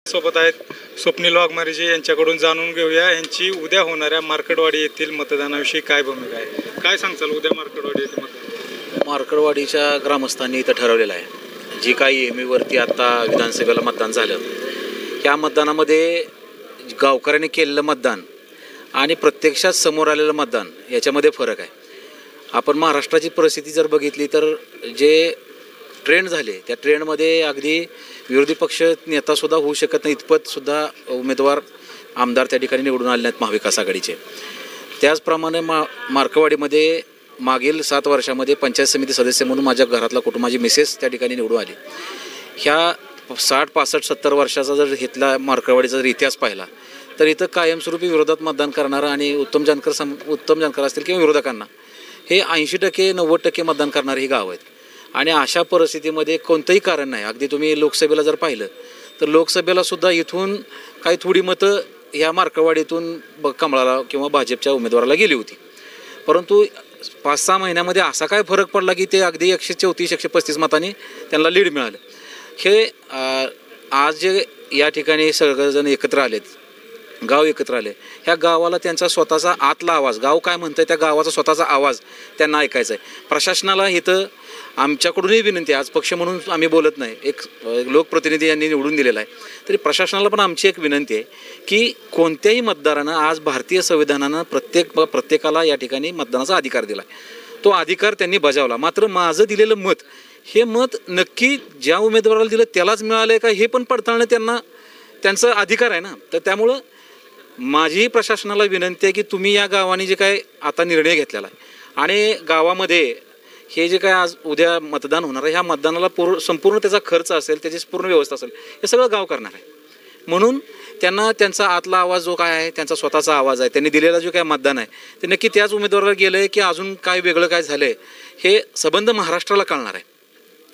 सोबत आहेत स्वप्नील वाघमारेजी, यांच्याकडून जाणून घेऊया यांची उद्या होणाऱ्या मार्कडवाडी येथील मतदानाविषयी काय भूमिका आहे. काय सांगचाल उद्या मार्कडवाडी येथील मतदान? मार्कडवाडीच्या ग्रामस्थांनी इथं ठरवलेलं आहे, जी काही एमईवरती आता विधानसभेला मतदान झालं, या मतदानामध्ये गावकऱ्यांनी केलेलं मतदान आणि प्रत्यक्षात समोर आलेलं मतदान याच्यामध्ये फरक आहे. आपण महाराष्ट्राची परिस्थिती जर बघितली तर जे ट्रेंड झाले त्या ट्रेंडमध्ये अगदी विरोधी पक्ष नेतासुद्धा होऊ शकत नाही इतपतसुद्धा उमेदवार आमदार त्या ठिकाणी निवडून आले नाहीत महाविकास आघाडीचे. त्याचप्रमाणे मार्कवाडीमध्ये मागील 7 वर्षामध्ये पंचायत समिती सदस्य म्हणून माझ्या घरातला कुटुंबाची मिसेस त्या ठिकाणी निवडून आली. ह्या 60, 65, 70 वर्षाचा जर इथला मार्कवाडीचा जर इतिहास पाहिला तर इथं कायमस्वरूपी विरोधात मतदान करणारं आणि उत्तम जानकर असतील किंवा विरोधकांना हे 80%, 90% मतदान करणारे ही गाव आहेत. आणि अशा परिस्थितीमध्ये कोणतंही कारण नाही. अगदी तुम्ही लोकसभेला जर पाहिलं तर लोकसभेला सुद्धा इथून काही थोडी मतं ह्या मार्कवाडीतून कमळाला किंवा भाजपच्या उमेदवाराला गेली होती. परंतु 5-6 महिन्यामध्ये असा काय फरक पडला की ते अगदी 134, 135 मतांनी त्यांना लीड मिळालं. हे आज जे या ठिकाणी सगळेजण एकत्र आलेत, गाव एकत्र आले, ह्या गावाला त्यांचा स्वतःचा आतला आवाज, गाव काय म्हणतं त्या गावाचा स्वतःचा आवाज त्यांना ऐकायचा आहे. प्रशासनाला इथं आमच्याकडूनही विनंती आहे, आज पक्ष म्हणून आम्ही बोलत नाही, एक लोकप्रतिनिधी यांनी निवडून दिलेला आहे, तरी प्रशासनाला पण आमची एक विनंती आहे की कोणत्याही मतदारानं आज भारतीय संविधानानं प्रत्येकाला या ठिकाणी मतदानाचा अधिकार दिला आहे, तो अधिकार त्यांनी बजावला. मात्र माझं दिलेलं मत, हे मत नक्की ज्या उमेदवाराला दिलं त्यालाच मिळालं आहे का हे पण पडताळणं त्यांचा अधिकार आहे ना. तर त्यामुळं माझी प्रशासनाला विनंती आहे की तुम्ही या गावाने जे काय आता निर्णय घेतलेला आहे आणि गावामध्ये हे जे काय आज उद्या मतदान होणार आहे, ह्या मतदानाला संपूर्ण त्याचा खर्च असेल, त्याची पूर्ण व्यवस्था असेल, हे सगळं गाव करणार आहे. म्हणून त्यांना त्यांचा आतला आवाज जो काय आहे, त्यांचा स्वतःचा आवाज आहे, त्यांनी दिलेला जो काय मतदान आहे ते नक्की त्याच उमेदवाराला गेलं आहे की अजून काय वेगळं काय झालं आहे, हे संबंध महाराष्ट्राला कळणार आहे.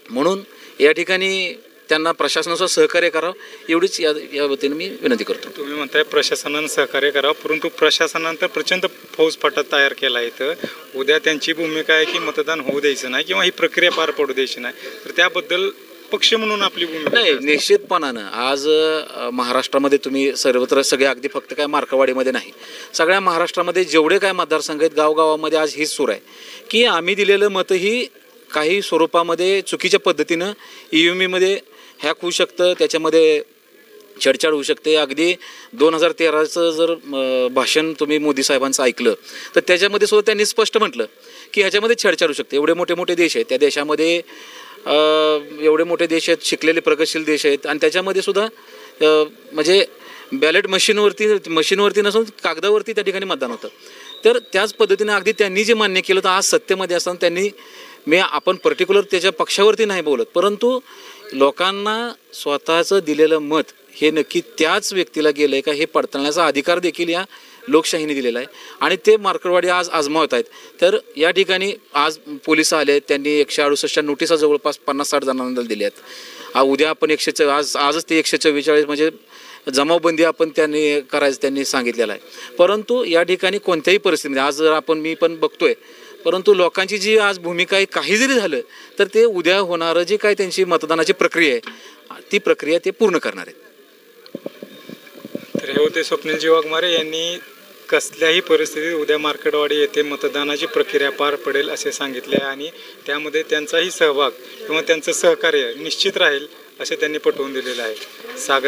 म्हणून या ठिकाणी त्यांना प्रशासनाचं सहकार्य करावं एवढीच या वतीनं मी विनंती करतो. तुम्ही म्हणताय प्रशासनानं सहकार्य करावं, परंतु प्रशासनानं तर प्रचंड फौजफाटा तयार केला आहे. तर उद्या त्यांची भूमिका आहे की मतदान होऊ द्यायचं नाही किंवा ही प्रक्रिया पार पडू द्यायची नाही, तर त्याबद्दल पक्ष म्हणून आपली भूमिका नाही. निश्चितपणानं आज महाराष्ट्रामध्ये तुम्ही सर्वत्र सगळे, अगदी फक्त काय मार्कवाडीमध्ये नाही, सगळ्या महाराष्ट्रामध्ये जेवढे काय मतदारसंघ आहेत गावगावामध्ये आज हीच सूर आहे की आम्ही दिलेलं मतही काही स्वरूपामध्ये चुकीच्या पद्धतीनं EVMमध्ये हॅक होऊ शकतं, त्याच्यामध्ये छेडछाड होऊ शकते. अगदी 2013चं जर भाषण तुम्ही मोदी साहेबांचं ऐकलं तर त्याच्यामध्ये सुद्धा त्यांनी स्पष्ट म्हटलं की ह्याच्यामध्ये छेडछाड होऊ शकते. एवढे मोठे मोठे देश आहेत, त्या देशामध्ये एवढे मोठे देश आहेत, शिकलेले प्रगतशील देश आहेत, आणि त्याच्यामध्ये सुद्धा म्हणजे बॅलेट मशीनवरती नसून कागदावरती त्या ठिकाणी मतदान होतं. तर त्याच पद्धतीने अगदी त्यांनी जे मान्य केलं तर आज सत्तेमध्ये असताना त्यांनी, आपण पर्टिक्युलर त्याच्या पक्षावरती नाही बोलत, परंतु लोकांना स्वतःचं दिलेलं मत हे नक्की त्याच व्यक्तीला गेलं आहे का हे पडताळण्याचा अधिकार देखील या लोकशाहीने दिलेला आहे. आणि ते मार्कवाडी आज आजमावत आहेत. तर या ठिकाणी आज पोलिस आले आहेत, त्यांनी 168 नोटिसा जवळपास 50-60 जणांना दिल्या आहेत. उद्या आपण आजच ते 144 म्हणजे जमावबंदी आपण त्यांनी सांगितलेलं आहे. परंतु या ठिकाणी कोणत्याही परिस्थितीमध्ये आज जर मी पण बघतोय, परंतु लोकांची जी आज भूमिका आहे, काही जरी झालं तर ते उद्या होणारं जी काय त्यांची मतदानाची प्रक्रिया आहे ती प्रक्रिया ते पूर्ण करणार आहेत. तर हे होते स्वप्नीलजी वाघमारे यांनी कसल्याही परिस्थितीत उद्या मार्कडवाडी येथे मतदानाची प्रक्रिया पार पडेल असे सांगितले आणि त्यामध्ये त्यांचाही सहभाग किंवा त्यांचं सहकार्य निश्चित राहील असे त्यांनी पटवून दिलेलं आहे. सागर